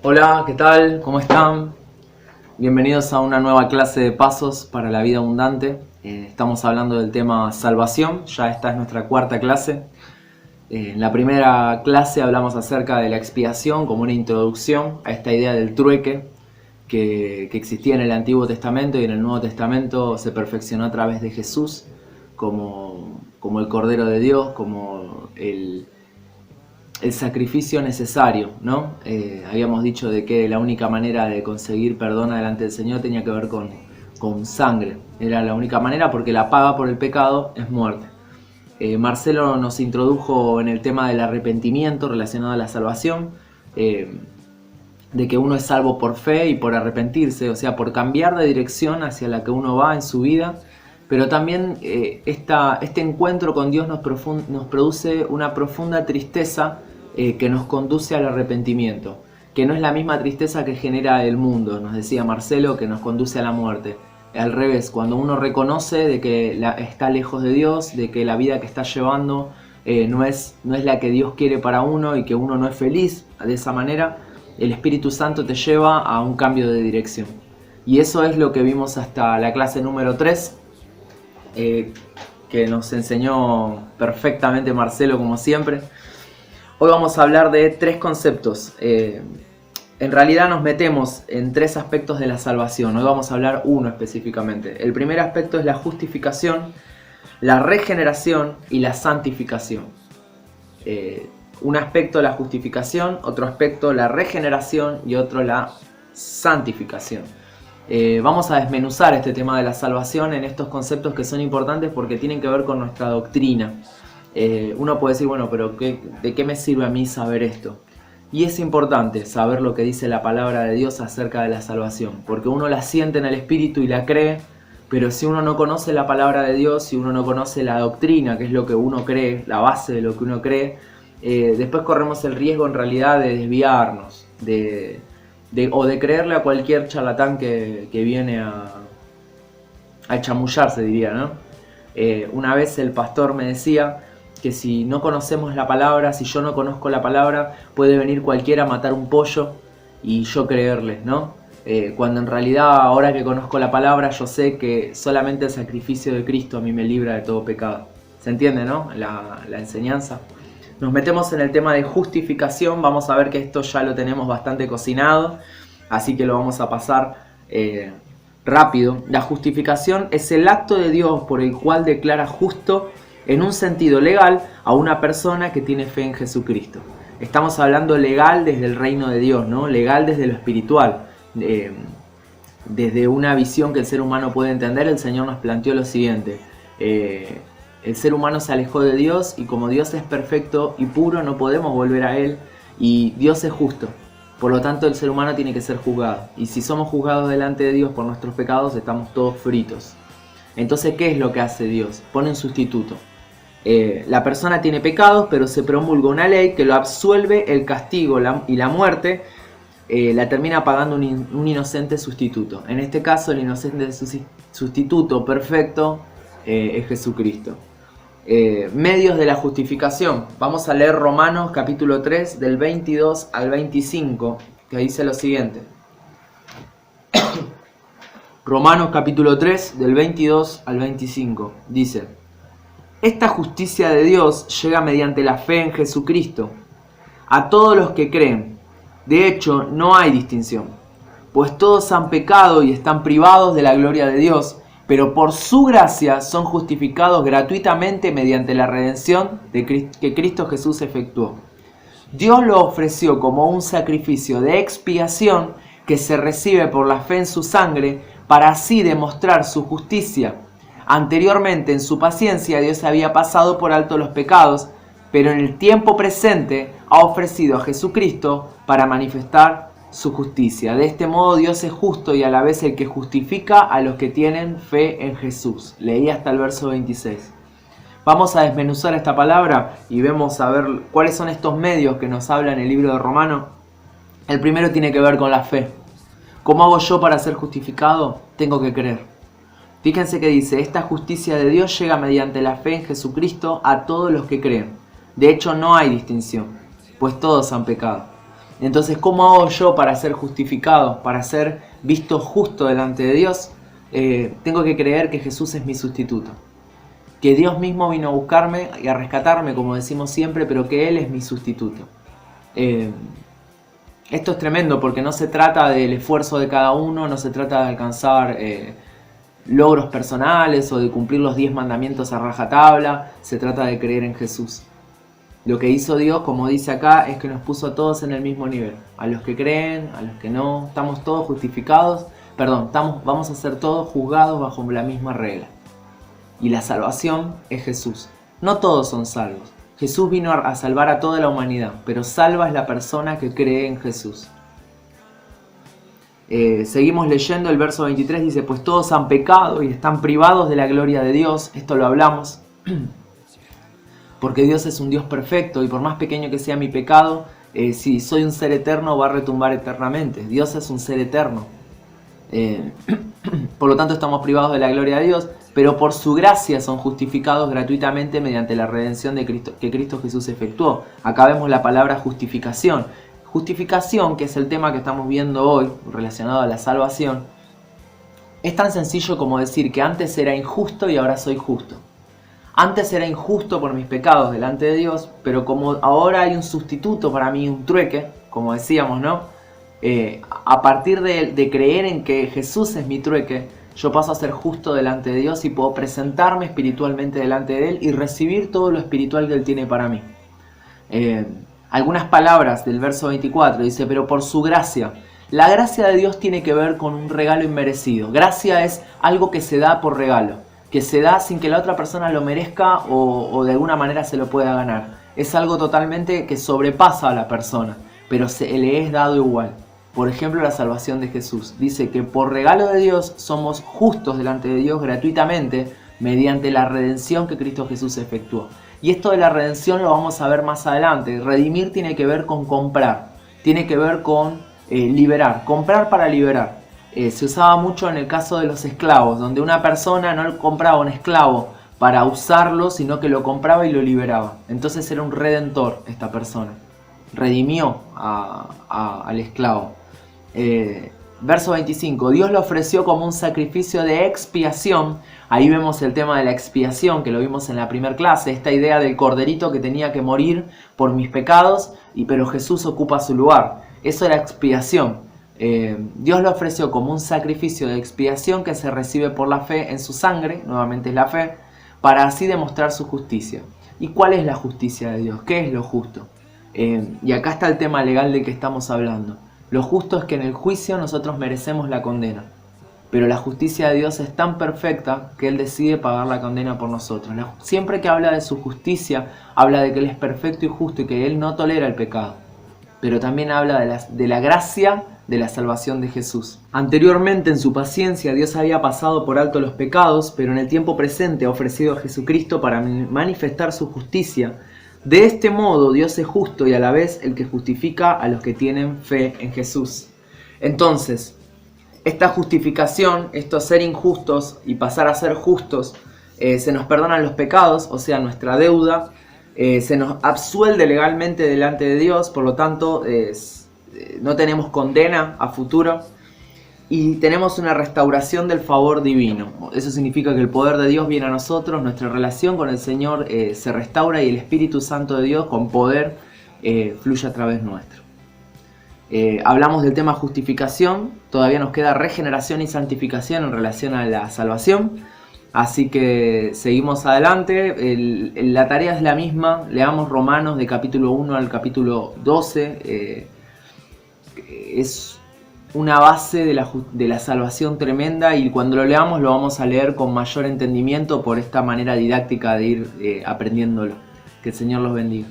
Hola, ¿qué tal? ¿Cómo están? Bienvenidos a una nueva clase de pasos para la vida abundante. Estamos hablando del tema salvación, ya esta es nuestra cuarta clase. En la primera clase hablamos acerca de la expiación como una introducción a esta idea del trueque que existía en el Antiguo Testamento, y en el Nuevo Testamento se perfeccionó a través de Jesús como el Cordero de Dios, como el sacrificio necesario, ¿no? Habíamos dicho de que la única manera de conseguir perdón delante del Señor tenía que ver con sangre. Era la única manera, porque la paga por el pecado es muerte. Marcelo nos introdujo en el tema del arrepentimiento relacionado a la salvación, de que uno es salvo por fe y por arrepentirse, o sea, por cambiar de dirección hacia la que uno va en su vida. Pero también este encuentro con Dios nos produce una profunda tristeza que nos conduce al arrepentimiento, que no es la misma tristeza que genera el mundo, nos decía Marcelo, que nos conduce a la muerte. Al revés, cuando uno reconoce de que está lejos de Dios, de que la vida que está llevando no es la que Dios quiere para uno y que uno no es feliz de esa manera, el Espíritu Santo te lleva a un cambio de dirección. Y eso es lo que vimos hasta la clase número 3, que nos enseñó perfectamente Marcelo, como siempre. Hoy vamos a hablar de tres conceptos. En realidad nos metemos en tres aspectos de la salvación. Hoy vamos a hablar uno específicamente. El primer aspecto es la justificación, la regeneración y la santificación. Un aspecto la justificación, otro aspecto la regeneración y otro la santificación. Vamos a desmenuzar este tema de la salvación en estos conceptos que son importantes porque tienen que ver con nuestra doctrina. Uno puede decir, bueno, pero ¿de qué me sirve a mí saber esto? Y es importante saber lo que dice la palabra de Dios acerca de la salvación, porque uno la siente en el espíritu y la cree, pero si uno no conoce la palabra de Dios, si uno no conoce la doctrina, que es lo que uno cree, la base de lo que uno cree, después corremos el riesgo en realidad de desviarnos, o de creerle a cualquier charlatán que viene a chamullarse, diría, ¿no? Una vez el pastor me decía que si no conocemos la palabra, si yo no conozco la palabra, puede venir cualquiera a matar un pollo y yo creerle, ¿no? Cuando en realidad, ahora que conozco la palabra, yo sé que solamente el sacrificio de Cristo a mí me libra de todo pecado. ¿Se entiende, no? La enseñanza. Nos metemos en el tema de justificación. Vamos a ver que esto ya lo tenemos bastante cocinado, así que lo vamos a pasar rápido. La justificación es el acto de Dios por el cual declara justo en un sentido legal a una persona que tiene fe en Jesucristo. Estamos hablando legal desde el reino de Dios, ¿no? Legal desde lo espiritual. Desde una visión que el ser humano puede entender, el Señor nos planteó lo siguiente. El ser humano se alejó de Dios y como Dios es perfecto y puro, no podemos volver a Él, y Dios es justo. Por lo tanto, el ser humano tiene que ser juzgado. Y si somos juzgados delante de Dios por nuestros pecados, estamos todos fritos. Entonces, ¿qué es lo que hace Dios? Pone un sustituto. La persona tiene pecados, pero se promulga una ley que lo absuelve el castigo y la muerte. La termina pagando un inocente sustituto. En este caso, el inocente sustituto perfecto es Jesucristo. Medios de la justificación. Vamos a leer Romanos capítulo 3 del 22 al 25, que dice lo siguiente. Romanos capítulo 3 del 22 al 25 dice: esta justicia de Dios llega mediante la fe en Jesucristo a todos los que creen. De hecho, no hay distinción, pues todos han pecado y están privados de la gloria de Dios, pero por su gracia son justificados gratuitamente mediante la redención que Cristo Jesús efectuó. Dios lo ofreció como un sacrificio de expiación que se recibe por la fe en su sangre, para así demostrar su justicia. Anteriormente, en su paciencia, Dios había pasado por alto los pecados, pero en el tiempo presente ha ofrecido a Jesucristo para manifestar su justicia. De este modo Dios es justo y a la vez el que justifica a los que tienen fe en Jesús. Leí hasta el verso 26. Vamos a desmenuzar esta palabra y vemos a ver cuáles son estos medios que nos habla en el libro de Romanos. El primero tiene que ver con la fe. ¿Cómo hago yo para ser justificado? Tengo que creer. Fíjense que dice: esta justicia de Dios llega mediante la fe en Jesucristo a todos los que creen. De hecho, no hay distinción, pues todos han pecado. Entonces, ¿cómo hago yo para ser justificado, para ser visto justo delante de Dios? Tengo que creer que Jesús es mi sustituto. Que Dios mismo vino a buscarme y a rescatarme, como decimos siempre, pero que Él es mi sustituto. Esto es tremendo porque no se trata del esfuerzo de cada uno, no se trata de alcanzar logros personales o de cumplir los 10 mandamientos a rajatabla, se trata de creer en Jesús. Lo que hizo Dios, como dice acá, es que nos puso a todos en el mismo nivel. A los que creen, a los que no, estamos todos justificados, vamos a ser todos juzgados bajo la misma regla. Y la salvación es Jesús. No todos son salvos. Jesús vino a salvar a toda la humanidad, pero salva es la persona que cree en Jesús. Seguimos leyendo el verso 23, dice, pues todos han pecado y están privados de la gloria de Dios. Esto lo hablamos. Porque Dios es un Dios perfecto y por más pequeño que sea mi pecado, si soy un ser eterno va a retumbar eternamente. Dios es un ser eterno. Por lo tanto estamos privados de la gloria de Dios, pero por su gracia son justificados gratuitamente mediante la redención de Cristo, que Cristo Jesús efectuó. Acá vemos la palabra justificación. Justificación, que es el tema que estamos viendo hoy, relacionado a la salvación, es tan sencillo como decir que antes era injusto y ahora soy justo. Antes era injusto por mis pecados delante de Dios, pero como ahora hay un sustituto para mí, un trueque, como decíamos, ¿no? A partir de creer en que Jesús es mi trueque, yo paso a ser justo delante de Dios y puedo presentarme espiritualmente delante de Él y recibir todo lo espiritual que Él tiene para mí. Algunas palabras del verso 24 dice, pero por su gracia. La gracia de Dios tiene que ver con un regalo inmerecido. Gracia es algo que se da por regalo, que se da sin que la otra persona lo merezca o de alguna manera se lo pueda ganar. Es algo totalmente que sobrepasa a la persona, pero se le es dado igual. Por ejemplo, la salvación de Jesús. Dice que por regalo de Dios somos justos delante de Dios gratuitamente mediante la redención que Cristo Jesús efectuó. Y esto de la redención lo vamos a ver más adelante. Redimir tiene que ver con comprar, tiene que ver con liberar, comprar para liberar. Se usaba mucho en el caso de los esclavos, donde una persona no compraba un esclavo para usarlo, sino que lo compraba y lo liberaba. Entonces era un redentor esta persona. Redimió al esclavo. Verso 25, Dios lo ofreció como un sacrificio de expiación. Ahí vemos el tema de la expiación, que lo vimos en la primera clase, esta idea del corderito que tenía que morir por mis pecados, pero Jesús ocupa su lugar. Eso era expiación. Dios lo ofreció como un sacrificio de expiación que se recibe por la fe en su sangre, nuevamente es la fe, para así demostrar su justicia. ¿Y cuál es la justicia de Dios? ¿Qué es lo justo? Y acá está el tema legal del que estamos hablando. Lo justo es que en el juicio nosotros merecemos la condena, pero la justicia de Dios es tan perfecta que Él decide pagar la condena por nosotros. Siempre que habla de su justicia, habla de que Él es perfecto y justo y que Él no tolera el pecado, pero también habla de la gracia de la salvación de Jesús. Anteriormente en su paciencia Dios había pasado por alto los pecados, pero en el tiempo presente ha ofrecido a Jesucristo para manifestar su justicia. De este modo Dios es justo y a la vez el que justifica a los que tienen fe en Jesús. Entonces, esta justificación, esto ser injustos y pasar a ser justos, se nos perdonan los pecados, o sea, nuestra deuda, se nos absuelve legalmente delante de Dios, por lo tanto no tenemos condena a futuro y tenemos una restauración del favor divino. Eso significa que el poder de Dios viene a nosotros, nuestra relación con el Señor se restaura y el Espíritu Santo de Dios con poder fluye a través nuestro. Hablamos del tema justificación, todavía nos queda regeneración y santificación en relación a la salvación, así que seguimos adelante. La tarea es la misma, leamos Romanos de capítulo 1 al capítulo 12, es una base de la salvación tremenda y cuando lo leamos lo vamos a leer con mayor entendimiento por esta manera didáctica de ir aprendiéndolo. Que el Señor los bendiga.